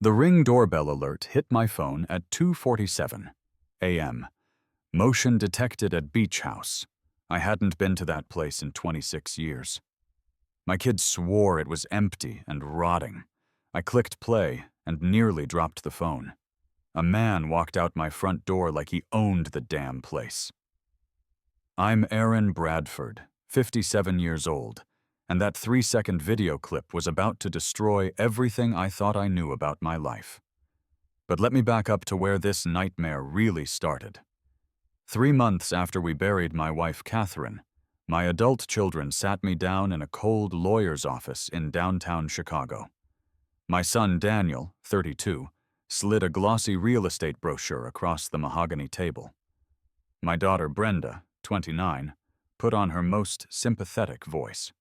The Ring doorbell alert hit my phone at 2:47 a.m. Motion detected at beach house. I hadn't been to that place in 26 years. My kids swore it was empty and rotting. I clicked play and nearly dropped the phone. A man walked out my front door like he owned the damn place. I'm Aaron Bradford, 57 years old, and that 3-second video clip was about to destroy everything I thought I knew about my life. But let me back up to where this nightmare really started. 3 months after we buried my wife, Catherine, my adult children sat me down in a cold lawyer's office in downtown Chicago. My son, Daniel, 32, slid a glossy real estate brochure across the mahogany table. My daughter, Brenda, 29, put on her most sympathetic voice.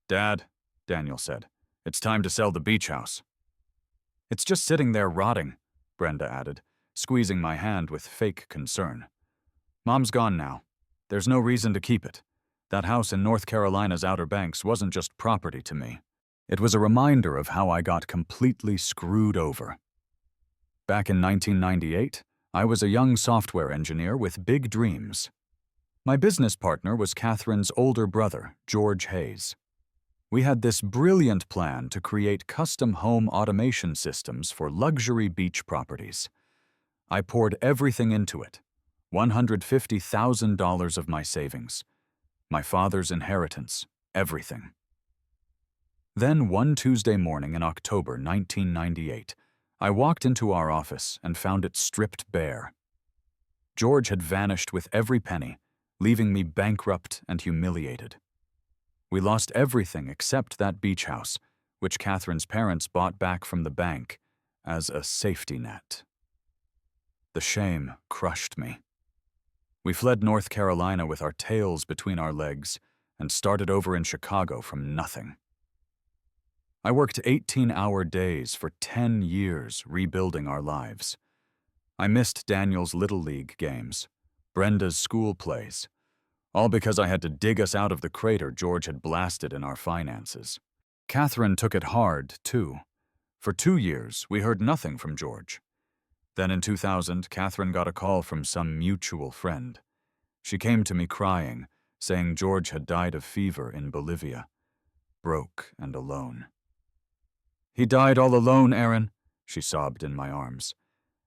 "Dad," Daniel said, "it's time to sell the beach house." "It's just sitting there rotting," Brenda added, squeezing my hand with fake concern. "Mom's gone now. There's no reason to keep it. That house in North Carolina's Outer Banks wasn't just property to me. It was a reminder of how I got completely screwed over. Back in 1998, I was a young software engineer with big dreams. My business partner was Catherine's older brother, George Hayes. We had this brilliant plan to create custom home automation systems for luxury beach properties. I poured everything into it, $150,000 of my savings, my father's inheritance, everything. Then one Tuesday morning in October 1998, I walked into our office and found it stripped bare. George had vanished with every penny, leaving me bankrupt and humiliated. We lost everything except that beach house, which Catherine's parents bought back from the bank as a safety net. The shame crushed me. We fled North Carolina with our tails between our legs and started over in Chicago from nothing. I worked 18-hour days for 10 years rebuilding our lives. I missed Daniel's Little League games, Brenda's school plays, all because I had to dig us out of the crater George had blasted in our finances. Catherine took it hard, too. For 2 years, we heard nothing from George. Then in 2000, Catherine got a call from some mutual friend. She came to me crying, saying George had died of fever in Bolivia, broke and alone. "He died all alone, Aaron," she sobbed in my arms.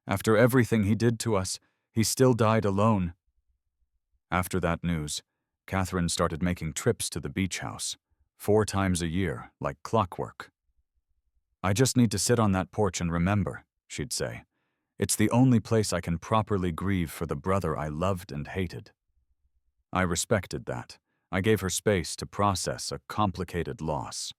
"After everything he did to us, he still died alone." After that news, Catherine started making trips to the beach house, 4 times a year, like clockwork. "I just need to sit on that porch and remember," she'd say. "It's the only place I can properly grieve for the brother I loved and hated." I respected that. I gave her space to process a complicated loss.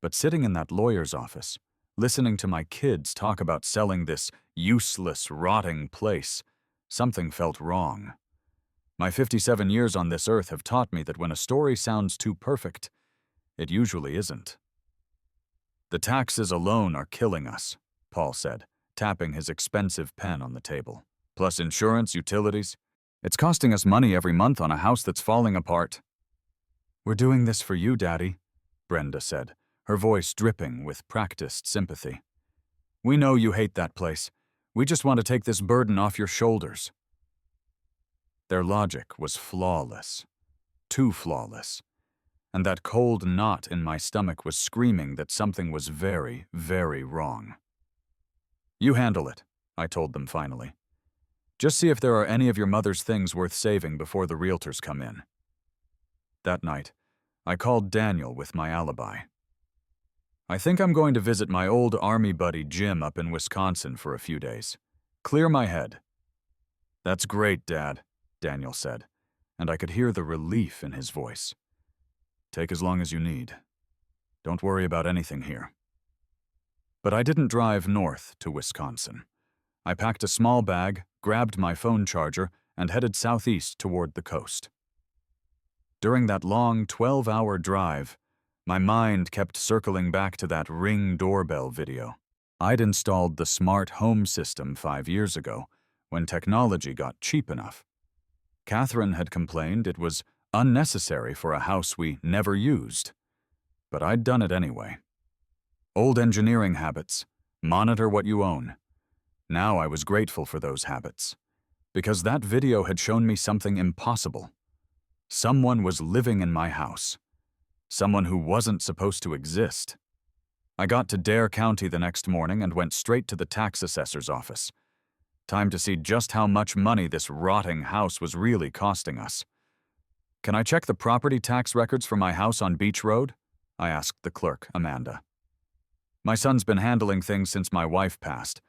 But sitting in that lawyer's office, listening to my kids talk about selling this useless, rotting place, something felt wrong. My 57 years on this earth have taught me that when a story sounds too perfect, it usually isn't. "The taxes alone are killing us," Paul said, tapping his expensive pen on the table. "Plus insurance, utilities. It's costing us money every month on a house that's falling apart." "We're doing this for you, Daddy," Brenda said, her voice dripping with practiced sympathy. "We know you hate that place. We just want to take this burden off your shoulders." Their logic was flawless, too flawless, and that cold knot in my stomach was screaming that something was very, very wrong. "You handle it," I told them finally. "Just see if there are any of your mother's things worth saving before the realtors come in." That night, I called Daniel with my alibi. "I think I'm going to visit my old Army buddy Jim up in Wisconsin for a few days. Clear my head." "That's great, Dad," Daniel said, and I could hear the relief in his voice. "Take as long as you need. Don't worry about anything here." But I didn't drive north to Wisconsin. I packed a small bag, grabbed my phone charger, and headed southeast toward the coast. During that long 12-hour drive, my mind kept circling back to that Ring doorbell video. I'd installed the smart home system 5 years ago, when technology got cheap enough. Catherine had complained it was unnecessary for a house we never used, but I'd done it anyway. Old engineering habits, Monitor what you own. Now I was grateful for those habits, because that video had shown me something impossible. Someone was living in my house. Someone who wasn't supposed to exist. I got to Dare County the next morning and went straight to the tax assessor's office. Time to see just how much money this rotting house was really costing us. "Can I check the property tax records for my house on Beach Road?" I asked the clerk, Amanda. "My son's been handling things since my wife passed,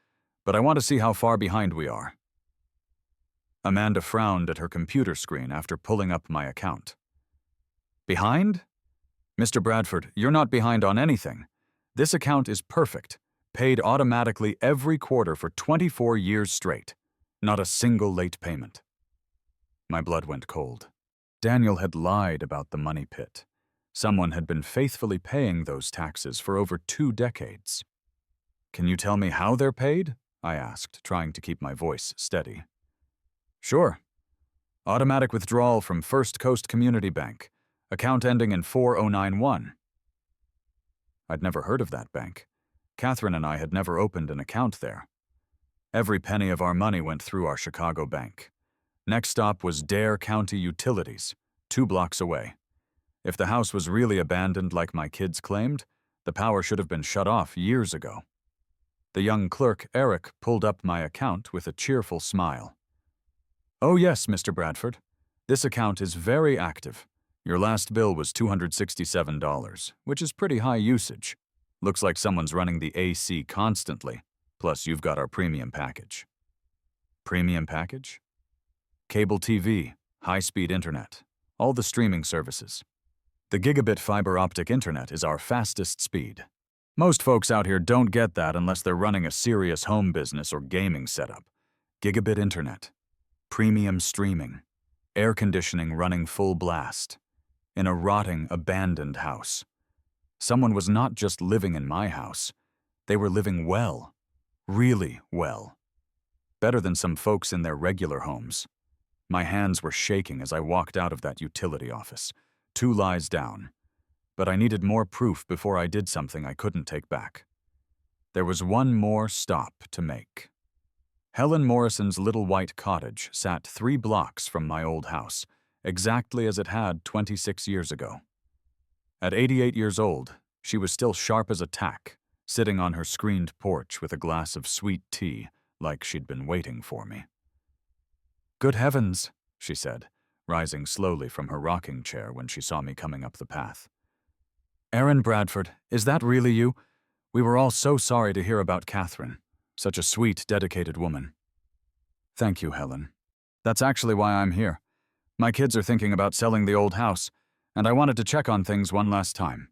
but I want to see how far behind we are." Amanda frowned at her computer screen after pulling up my account. "Behind? Mr. Bradford, you're not behind on anything. This account is perfect, paid automatically every quarter for 24 years straight. Not a single late payment." My blood went cold. Daniel had lied about the money pit. Someone had been faithfully paying those taxes for over 2 decades. "Can you tell me how they're paid?" I asked, trying to keep my voice steady. "Sure. Automatic withdrawal from First Coast Community Bank, account ending in 4091. I'd never heard of that bank. Catherine and I had never opened an account there. Every penny of our money went through our Chicago bank. Next stop was Dare County Utilities, 2 blocks away. If the house was really abandoned like my kids claimed, the power should have been shut off years ago. The young clerk, Eric, pulled up my account with a cheerful smile. "Oh yes, Mr. Bradford. This account is very active. Your last bill was $267, which is pretty high usage. Looks like someone's running the AC constantly, plus you've got our premium package." Premium package? Cable TV, high-speed internet, all the streaming services. The gigabit fiber optic internet is our fastest speed. Most folks out here don't get that unless they're running a serious home business or gaming setup. Gigabit internet, premium streaming, air conditioning running full blast, in a rotting, abandoned house. Someone was not just living in my house. They were living well, really well. Better than some folks in their regular homes. My hands were shaking as I walked out of that utility office, 2 lies down. But I needed more proof before I did something I couldn't take back. There was one more stop to make. Helen Morrison's little white cottage sat 3 blocks from my old house, exactly as it had 26 years ago. At 88 years old, she was still sharp as a tack, sitting on her screened porch with a glass of sweet tea, like she'd been waiting for me. "Good heavens," she said, rising slowly from her rocking chair when she saw me coming up the path. "Aaron Bradford, is that really you? We were all so sorry to hear about Catherine. Such a sweet, dedicated woman." "Thank you, Helen. That's actually why I'm here. My kids are thinking about selling the old house, and I wanted to check on things one last time."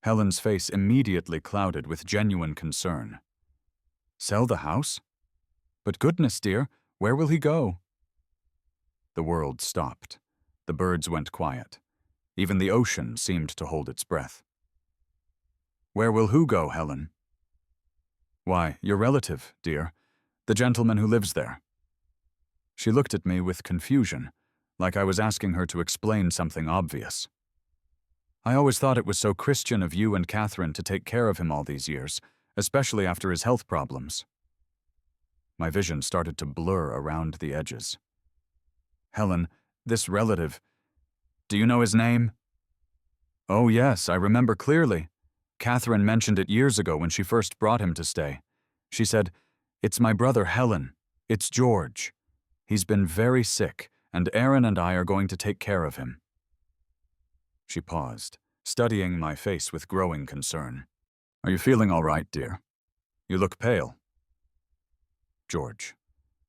Helen's face immediately clouded with genuine concern. "Sell the house? But goodness, dear, where will he go?" The world stopped. The birds went quiet. Even the ocean seemed to hold its breath. "Where will who go, Helen?" "Why, your relative, dear. The gentleman who lives there." She looked at me with confusion, like I was asking her to explain something obvious. "I always thought it was so Christian of you and Catherine to take care of him all these years, especially after his health problems." My vision started to blur around the edges. "Helen, this relative, do you know his name?" "Oh yes, I remember clearly. Catherine mentioned it years ago when she first brought him to stay. She said, 'It's my brother Helen. It's George. He's been very sick, and Aaron and I are going to take care of him.'" She paused, studying my face with growing concern. "Are you feeling all right, dear? You look pale." George,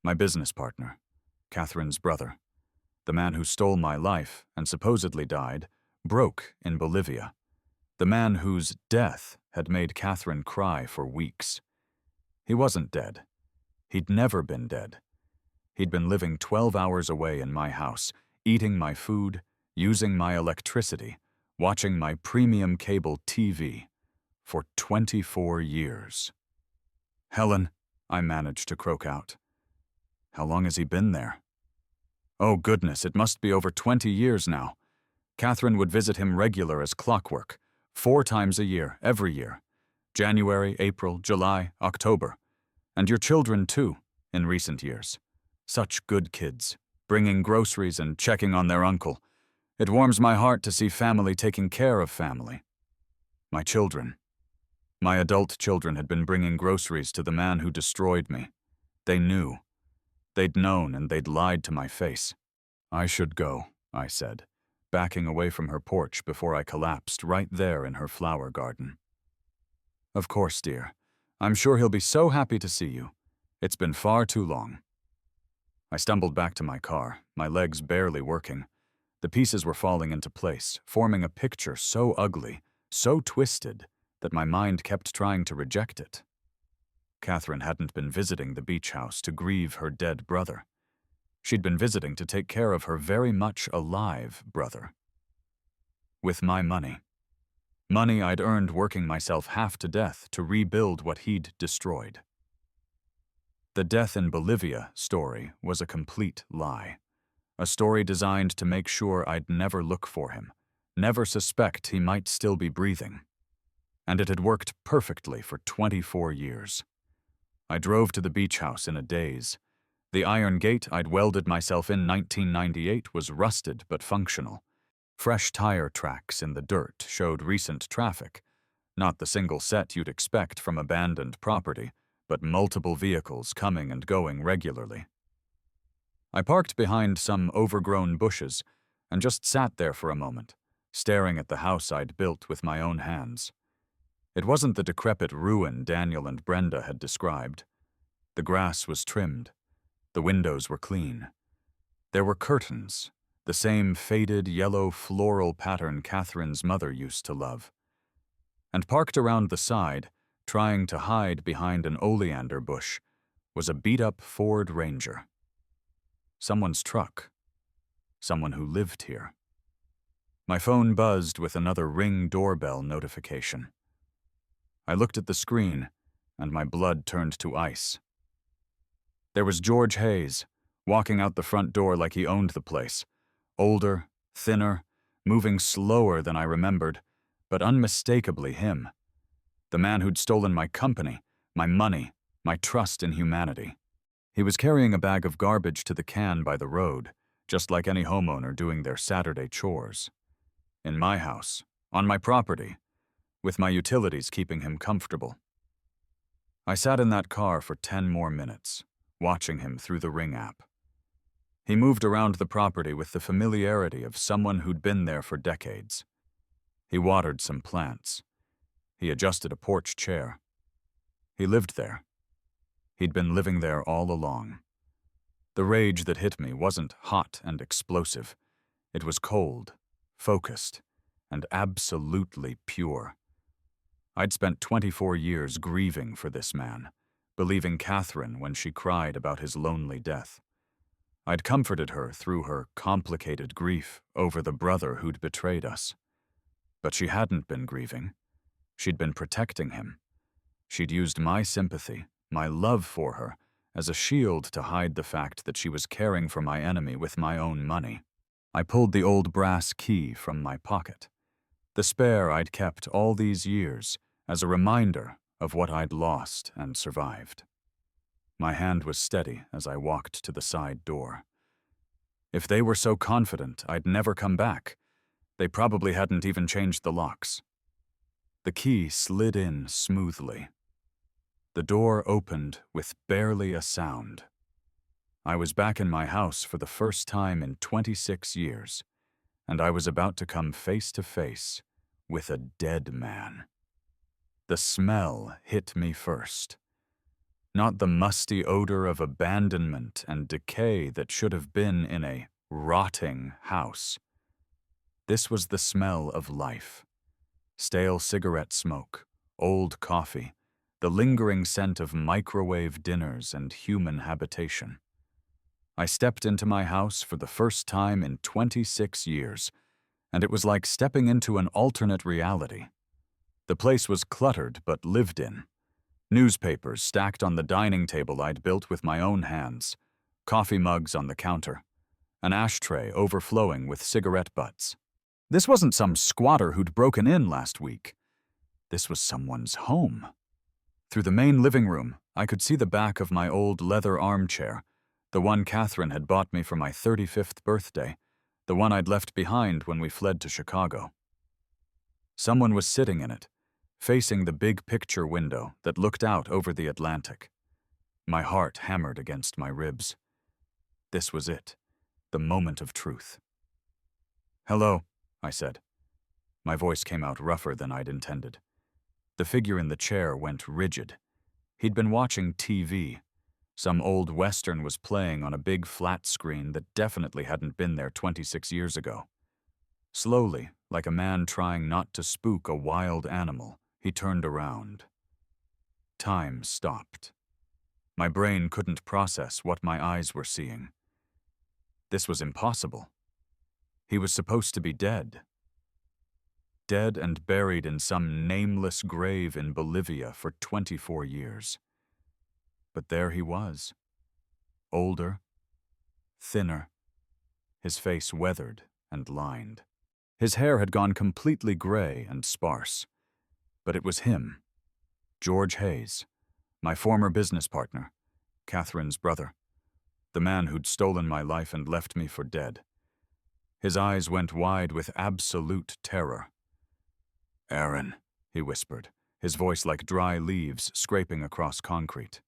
my business partner, Catherine's brother, the man who stole my life and supposedly died, broke in Bolivia, the man whose death had made Catherine cry for weeks. He wasn't dead. He'd never been dead. He'd been living 12 hours away in my house, eating my food, using my electricity, watching my premium cable TV for 24 years. "Helen," I managed to croak out. "How long has he been there?" "Oh goodness, it must be over 20 years now. Catherine would visit him regular as clockwork, 4 times a year, every year. January, April, July, October. And your children, too, in recent years. Such good kids, bringing groceries and checking on their uncle. It warms my heart to see family taking care of family. My children. My adult children had been bringing groceries to the man who destroyed me. They knew. They'd known, and they'd lied to my face. I should go, I said, backing away from her porch before I collapsed right there in her flower garden. Of course, dear. I'm sure he'll be so happy to see you. It's been far too long. I stumbled back to my car, my legs barely working. The pieces were falling into place, forming a picture so ugly, so twisted, that my mind kept trying to reject it. Catherine hadn't been visiting the beach house to grieve her dead brother. She'd been visiting to take care of her very much alive brother. With my money. Money I'd earned working myself half to death to rebuild what he'd destroyed. The death in Bolivia story was a complete lie. A story designed to make sure I'd never look for him, never suspect he might still be breathing. And it had worked perfectly for 24 years. I drove to the beach house in a daze. The iron gate I'd welded myself in 1998 was rusted but functional. Fresh tire tracks in the dirt showed recent traffic, not the single set you'd expect from abandoned property, but multiple vehicles coming and going regularly. I parked behind some overgrown bushes and just sat there for a moment, staring at the house I'd built with my own hands. It wasn't the decrepit ruin Daniel and Brenda had described. The grass was trimmed. The windows were clean. There were curtains, the same faded yellow floral pattern Catherine's mother used to love. And parked around the side, trying to hide behind an oleander bush, was a beat-up Ford Ranger. Someone's truck. Someone who lived here. My phone buzzed with another Ring doorbell notification. I looked at the screen, and my blood turned to ice. There was George Hayes, walking out the front door like he owned the place. Older, thinner, moving slower than I remembered, but unmistakably him. The man who'd stolen my company, my money, my trust in humanity. He was carrying a bag of garbage to the can by the road, just like any homeowner doing their Saturday chores. In my house, on my property, with my utilities keeping him comfortable. I sat in that car for 10 more minutes, watching him through the Ring app. He moved around the property with the familiarity of someone who'd been there for decades. He watered some plants. He adjusted a porch chair. He lived there. He'd been living there all along. The rage that hit me wasn't hot and explosive. It was cold, focused, and absolutely pure. I'd spent 24 years grieving for this man, believing Catherine when she cried about his lonely death. I'd comforted her through her complicated grief over the brother who'd betrayed us. But she hadn't been grieving. She'd been protecting him. She'd used my sympathy, my love for her, as a shield to hide the fact that she was caring for my enemy with my own money. I pulled the old brass key from my pocket, the spare I'd kept all these years as a reminder of what I'd lost and survived. My hand was steady as I walked to the side door. If they were so confident I'd never come back, they probably hadn't even changed the locks. The key slid in smoothly. The door opened with barely a sound. I was back in my house for the first time in 26 years, and I was about to come face to face with a dead man. The smell hit me first. Not the musty odor of abandonment and decay that should have been in a rotting house. This was the smell of life. Stale cigarette smoke, old coffee, the lingering scent of microwave dinners and human habitation. I stepped into my house for the first time in 26 years, and it was like stepping into an alternate reality. The place was cluttered but lived in. Newspapers stacked on the dining table I'd built with my own hands, coffee mugs on the counter, an ashtray overflowing with cigarette butts. This wasn't some squatter who'd broken in last week. This was someone's home. Through the main living room, I could see the back of my old leather armchair, the one Catherine had bought me for my 35th birthday, the one I'd left behind when we fled to Chicago. Someone was sitting in it, facing the big picture window that looked out over the Atlantic. My heart hammered against my ribs. This was it, the moment of truth. "Hello," I said. My voice came out rougher than I'd intended. The figure in the chair went rigid. He'd been watching TV. Some old Western was playing on a big flat screen that definitely hadn't been there 26 years ago. Slowly, like a man trying not to spook a wild animal, he turned around. Time stopped. My brain couldn't process what my eyes were seeing. This was impossible. He was supposed to be dead. Dead and buried in some nameless grave in Bolivia for 24 years. But there he was. Older, thinner, his face weathered and lined. His hair had gone completely gray and sparse. But it was him, George Hayes, my former business partner, Catherine's brother, the man who'd stolen my life and left me for dead. His eyes went wide with absolute terror. "Aaron," he whispered, his voice like dry leaves scraping across concrete.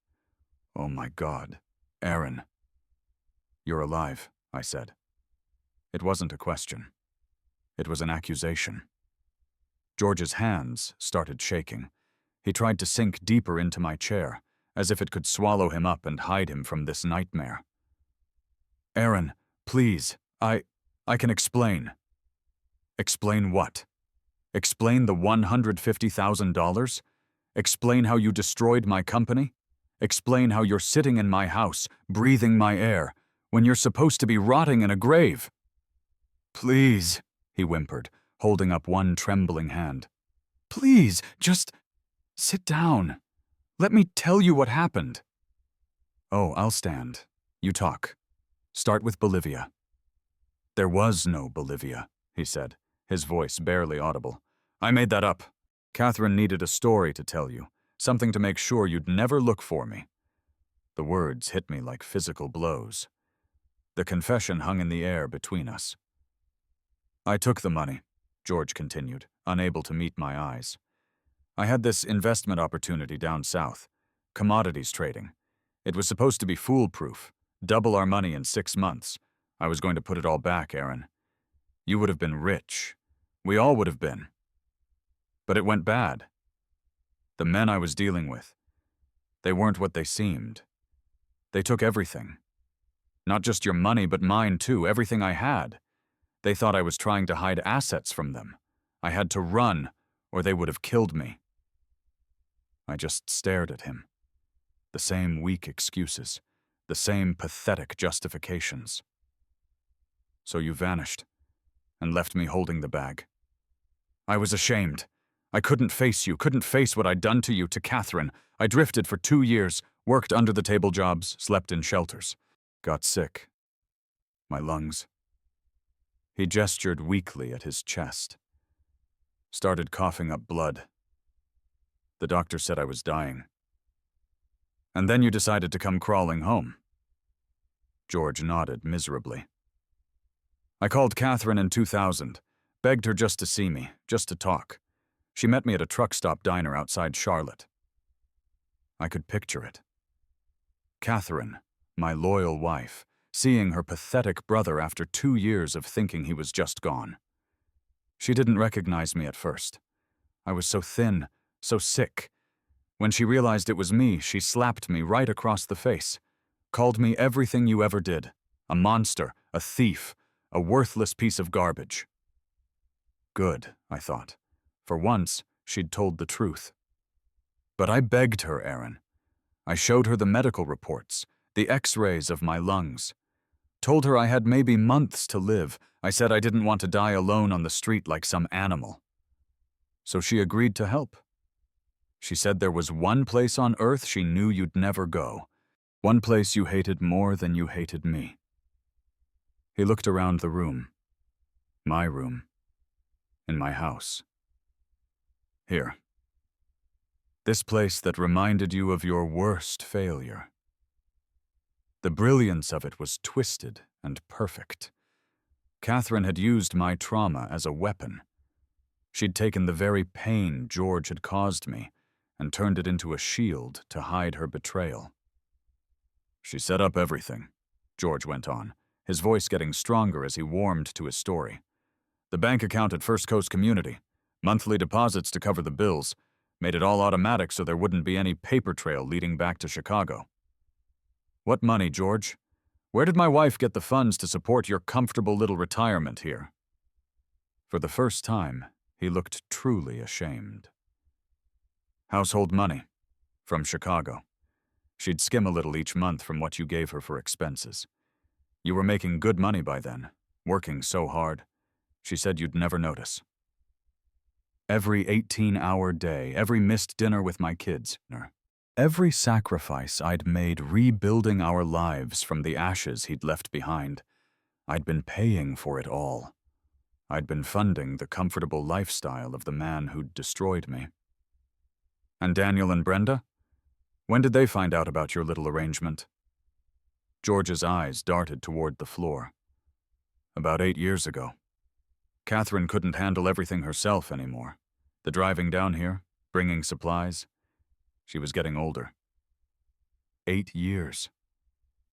"Oh my God, Aaron." "You're alive," I said. It wasn't a question. It was an accusation. George's hands started shaking. He tried to sink deeper into my chair, as if it could swallow him up and hide him from this nightmare. "Aaron, please, I can explain." "Explain what? Explain the $150,000? Explain how you destroyed my company? Explain how you're sitting in my house, breathing my air, when you're supposed to be rotting in a grave?" "Please," he whimpered, holding up one trembling hand. "Please, just sit down. Let me tell you what happened." "Oh, I'll stand. You talk. Start with Bolivia." "There was no Bolivia," he said, his voice barely audible. "I made that up. Catherine needed a story to tell you, something to make sure you'd never look for me." The words hit me like physical blows. The confession hung in the air between us. "I took the money," George continued, unable to meet my eyes. "I had this investment opportunity down south, commodities trading. It was supposed to be foolproof, double our money in 6 months. I was going to put it all back, Aaron. You would have been rich. We all would have been. But it went bad. The men I was dealing with, they weren't what they seemed. They took everything. Not just your money, but mine too, everything I had. They thought I was trying to hide assets from them. I had to run, or they would have killed me." I just stared at him. The same weak excuses, the same pathetic justifications. "So you vanished, and left me holding the bag. I was ashamed. I couldn't face you, couldn't face what I'd done to you, to Catherine. I drifted for 2 years, worked under-the-table jobs, slept in shelters. Got sick. My lungs." He gestured weakly at his chest. Started coughing up blood. The doctor said I was dying. "And then you decided to come crawling home." George nodded miserably. "I called Catherine in 2000, begged her just to see me, just to talk. She met me at a truck stop diner outside Charlotte." I could picture it. Catherine, my loyal wife, seeing her pathetic brother after 2 years of thinking he was just gone. She didn't recognize me at first. I was so thin, so sick. When she realized it was me, she slapped me right across the face, called me everything you ever did, a monster, a thief, a worthless piece of garbage. Good, I thought. For once, she'd told the truth. But I begged her, Aaron. I showed her the medical reports, the x-rays of my lungs. Told her I had maybe months to live. I said I didn't want to die alone on the street like some animal. So she agreed to help. She said there was one place on earth she knew you'd never go. One place you hated more than you hated me. He looked around the room. My room. In my house. Here, This place that reminded you of your worst failure. The brilliance of it was twisted and perfect. Catherine had used my trauma as a weapon. She'd taken the very pain George had caused me and turned it into a shield to hide her betrayal. She set up everything, George went on, his voice getting stronger as he warmed to his story. The bank account at First Coast Community, monthly deposits to cover the bills, made it all automatic so there wouldn't be any paper trail leading back to Chicago. What money, George? Where did my wife get the funds to support your comfortable little retirement here? For the first time, he looked truly ashamed. Household money. From Chicago. She'd skim a little each month from what you gave her for expenses. You were making good money by then, working so hard. She said you'd never notice. Every 18-hour day, every missed dinner with my kids, every sacrifice I'd made rebuilding our lives from the ashes he'd left behind, I'd been paying for it all. I'd been funding the comfortable lifestyle of the man who'd destroyed me. And Daniel and Brenda? When did they find out about your little arrangement? George's eyes darted toward the floor. About 8 years ago. Catherine couldn't handle everything herself anymore. The driving down here, bringing supplies. She was getting older. 8 years.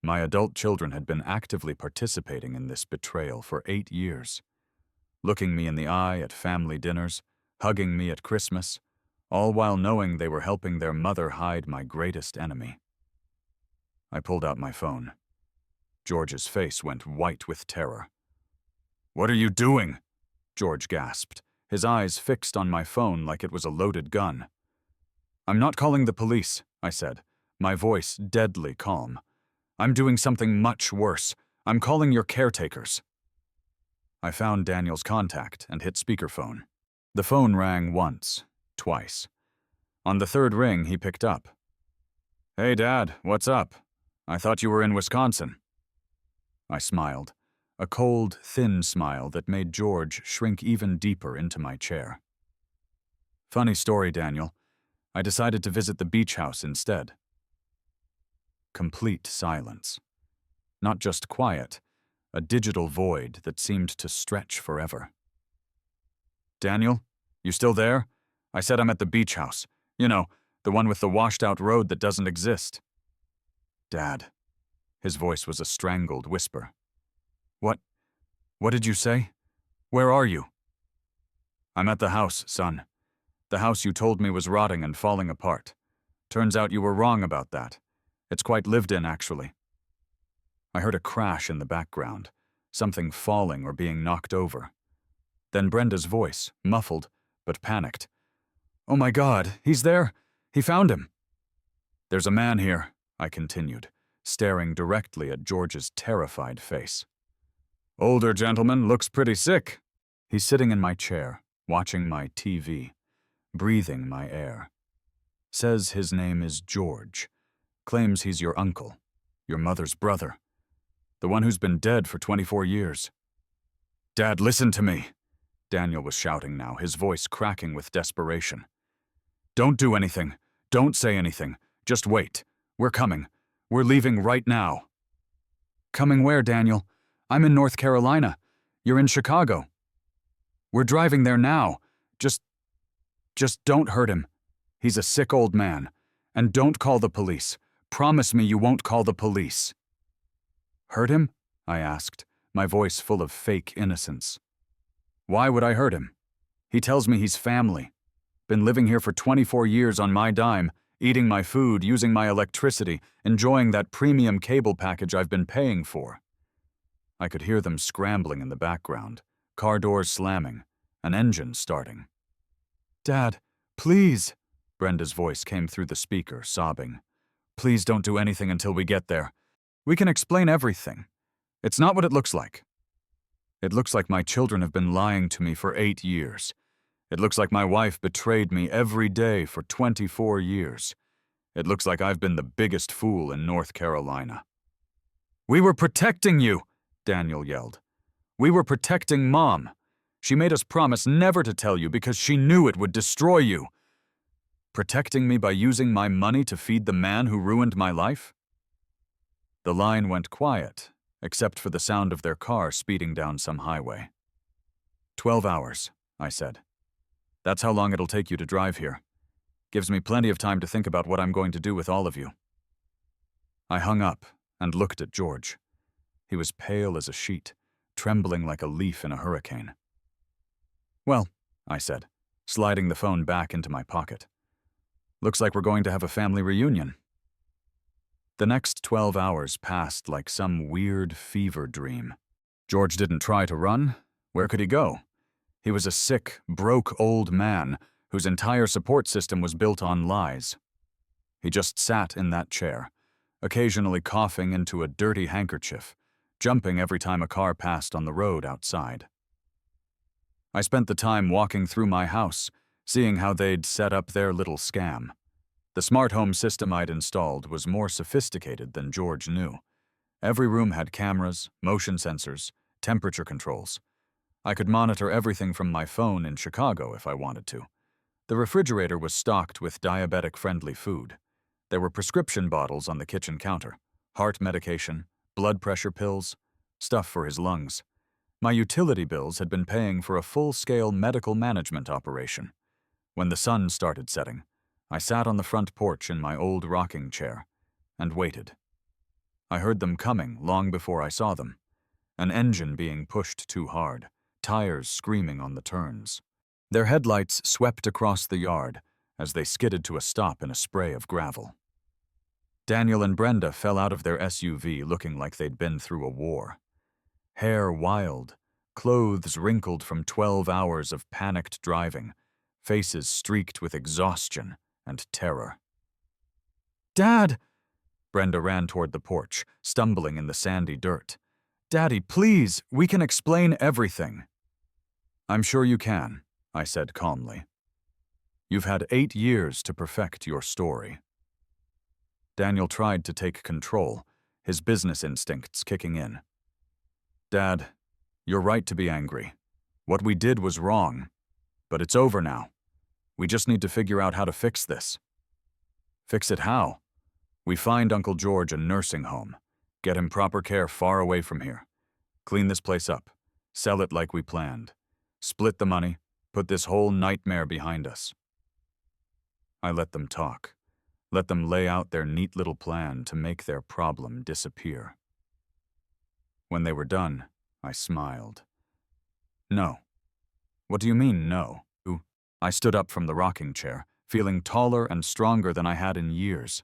My adult children had been actively participating in this betrayal for 8 years. Looking me in the eye at family dinners, hugging me at Christmas, all while knowing they were helping their mother hide my greatest enemy. I pulled out my phone. George's face went white with terror. "What are you doing?" George gasped, his eyes fixed on my phone like it was a loaded gun. "I'm not calling the police," I said, my voice deadly calm. "I'm doing something much worse. I'm calling your caretakers." I found Daniel's contact and hit speakerphone. The phone rang once, twice. On the third ring, he picked up. "Hey, Dad, what's up? I thought you were in Wisconsin." I smiled, a cold, thin smile that made George shrink even deeper into my chair. "Funny story, Daniel. I decided to visit the beach house instead." Complete silence. Not just quiet, a digital void that seemed to stretch forever. "Daniel, you still there? I said I'm at the beach house. You know, the one with the washed-out road that doesn't exist." "Dad." His voice was a strangled whisper. What did you say? Where are you?" "I'm at the house, son. The house you told me was rotting and falling apart. Turns out you were wrong about that. It's quite lived in, actually." I heard a crash in the background, something falling or being knocked over. Then Brenda's voice, muffled, but panicked. "Oh my God, he's there! He found him!" "There's a man here," I continued, staring directly at George's terrified face. "Older gentleman, looks pretty sick." He's sitting in my chair, watching my TV, breathing my air. Says his name is George. Claims he's your uncle, your mother's brother. The one who's been dead for 24 years. "Dad, listen to me," Daniel was shouting now, his voice cracking with desperation. "Don't do anything. Don't say anything. Just wait. We're coming. We're leaving right now." "Coming where, Daniel? I'm in North Carolina. You're in Chicago." "We're driving there now. Just don't hurt him. He's a sick old man. And don't call the police. Promise me you won't call the police." "Hurt him?" I asked, my voice full of fake innocence. "Why would I hurt him? He tells me he's family. Been living here for 24 years on my dime, eating my food, using my electricity, enjoying that premium cable package I've been paying for." I could hear them scrambling in the background, car doors slamming, an engine starting. "Dad, please," Brenda's voice came through the speaker, sobbing. "Please don't do anything until we get there. We can explain everything. It's not what it looks like. It looks like my children have been lying to me for 8 years. It looks like my wife betrayed me every day for 24 years. It looks like I've been the biggest fool in North Carolina." "We were protecting you!" Daniel yelled. "We were protecting Mom. She made us promise never to tell you because she knew it would destroy you." Protecting me by using my money to feed the man who ruined my life? The line went quiet, except for the sound of their car speeding down some highway. 12 hours, I said. That's how long it'll take you to drive here. Gives me plenty of time to think about what I'm going to do with all of you. I hung up and looked at George. He was pale as a sheet, trembling like a leaf in a hurricane. Well, I said, sliding the phone back into my pocket. Looks like we're going to have a family reunion. The next 12 hours passed like some weird fever dream. George didn't try to run. Where could he go? He was a sick, broke old man whose entire support system was built on lies. He just sat in that chair, occasionally coughing into a dirty handkerchief, jumping every time a car passed on the road outside. I spent the time walking through my house, seeing how they'd set up their little scam. The smart home system I'd installed was more sophisticated than George knew. Every room had cameras, motion sensors, temperature controls. I could monitor everything from my phone in Chicago if I wanted to. The refrigerator was stocked with diabetic-friendly food. There were prescription bottles on the kitchen counter, heart medication, blood pressure pills, stuff for his lungs. My utility bills had been paying for a full-scale medical management operation. When the sun started setting, I sat on the front porch in my old rocking chair and waited. I heard them coming long before I saw them. An engine being pushed too hard, tires screaming on the turns. Their headlights swept across the yard as they skidded to a stop in a spray of gravel. Daniel and Brenda fell out of their SUV looking like they'd been through a war. Hair wild, clothes wrinkled from 12 hours of panicked driving, faces streaked with exhaustion and terror. "Dad!" Brenda ran toward the porch, stumbling in the sandy dirt. "Daddy, please, we can explain everything." "I'm sure you can," I said calmly. "You've had 8 years to perfect your story." Daniel tried to take control, his business instincts kicking in. "Dad, you're right to be angry. What we did was wrong, but it's over now. We just need to figure out how to fix this." "Fix it how?" "We find Uncle George a nursing home. Get him proper care far away from here. Clean this place up. Sell it like we planned. Split the money. Put this whole nightmare behind us." I let them talk. Let them lay out their neat little plan to make their problem disappear. When they were done, I smiled. "No." "What do you mean, no?" I stood up from the rocking chair, feeling taller and stronger than I had in years.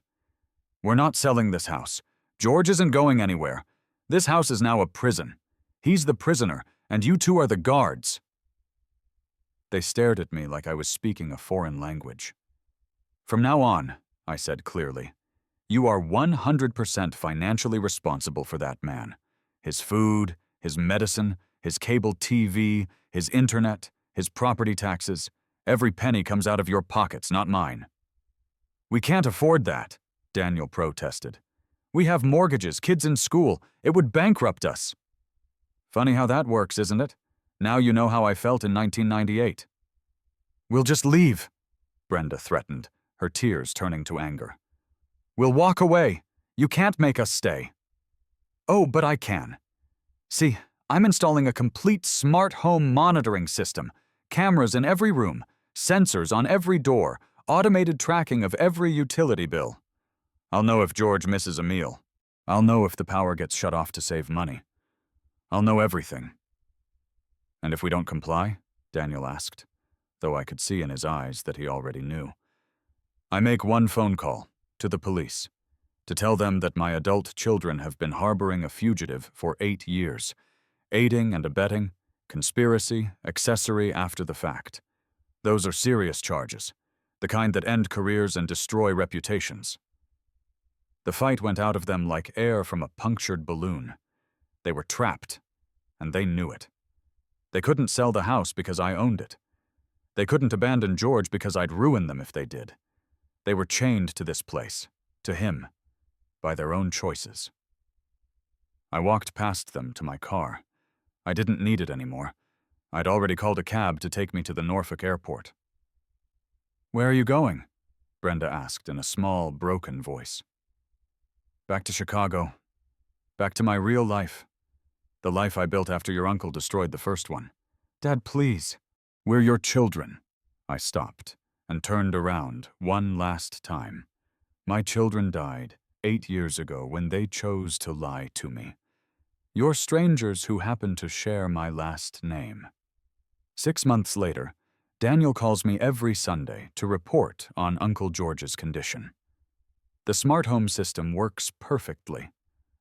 "We're not selling this house. George isn't going anywhere. This house is now a prison. He's the prisoner, and you two are the guards." They stared at me like I was speaking a foreign language. "From now on," I said clearly, "you are 100% financially responsible for that man. His food, his medicine, his cable TV, his internet, his property taxes. Every penny comes out of your pockets, not mine." "We can't afford that," Daniel protested. "We have mortgages, kids in school. It would bankrupt us." "Funny how that works, isn't it? Now you know how I felt in 1998. "We'll just leave," Brenda threatened, her tears turning to anger. "We'll walk away. You can't make us stay." "Oh, but I can. See, I'm installing a complete smart home monitoring system. Cameras in every room, sensors on every door, automated tracking of every utility bill. I'll know if George misses a meal. I'll know if the power gets shut off to save money. I'll know everything." "And if we don't comply?" Daniel asked, though I could see in his eyes that he already knew. "I make one phone call, to the police, to tell them that my adult children have been harboring a fugitive for 8 years, aiding and abetting, conspiracy, accessory after the fact. Those are serious charges, the kind that end careers and destroy reputations." The fight went out of them like air from a punctured balloon. They were trapped, and they knew it. They couldn't sell the house because I owned it. They couldn't abandon George because I'd ruin them if they did. They were chained to this place, to him, by their own choices. I walked past them to my car. I didn't need it anymore. I'd already called a cab to take me to the Norfolk airport. "Where are you going?" Brenda asked in a small, broken voice. Back to Chicago. Back to my real life. The life I built after your uncle destroyed the first one. Dad, please. We're your children. I stopped and turned around one last time. My children died 8 years ago when they chose to lie to me. You're strangers who happen to share my last name. 6 months later, Daniel calls me every Sunday to report on Uncle George's condition. The smart home system works perfectly.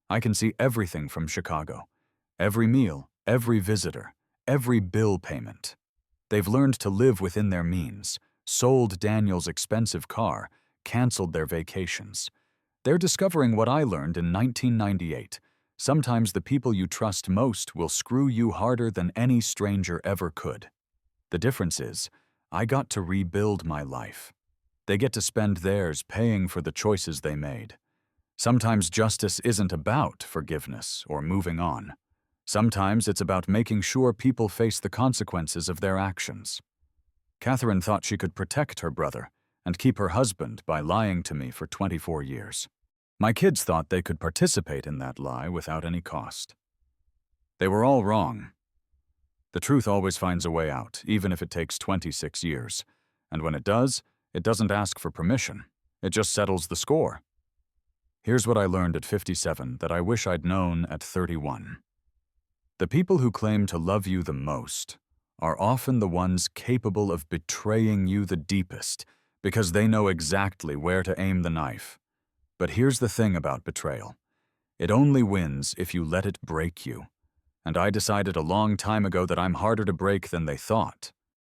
I can see everything from Chicago. Every meal, every visitor, every bill payment. They've learned to live within their means, sold Daniel's expensive car, canceled their vacations. They're discovering what I learned in 1998. Sometimes the people you trust most will screw you harder than any stranger ever could. The difference is, I got to rebuild my life. They get to spend theirs paying for the choices they made. Sometimes justice isn't about forgiveness or moving on. Sometimes it's about making sure people face the consequences of their actions. Catherine thought she could protect her brother and keep her husband by lying to me for 24 years. My kids thought they could participate in that lie without any cost. They were all wrong. The truth always finds a way out, even if it takes 26 years. And when it doesn't ask for permission. It just settles the score. Here's what I learned at 57 that I wish I'd known at 31. The people who claim to love you the most are often the ones capable of betraying you the deepest because they know exactly where to aim the knife. But here's the thing about betrayal. It only wins if you let it break you. And I decided a long time ago that I'm harder to break than they thought.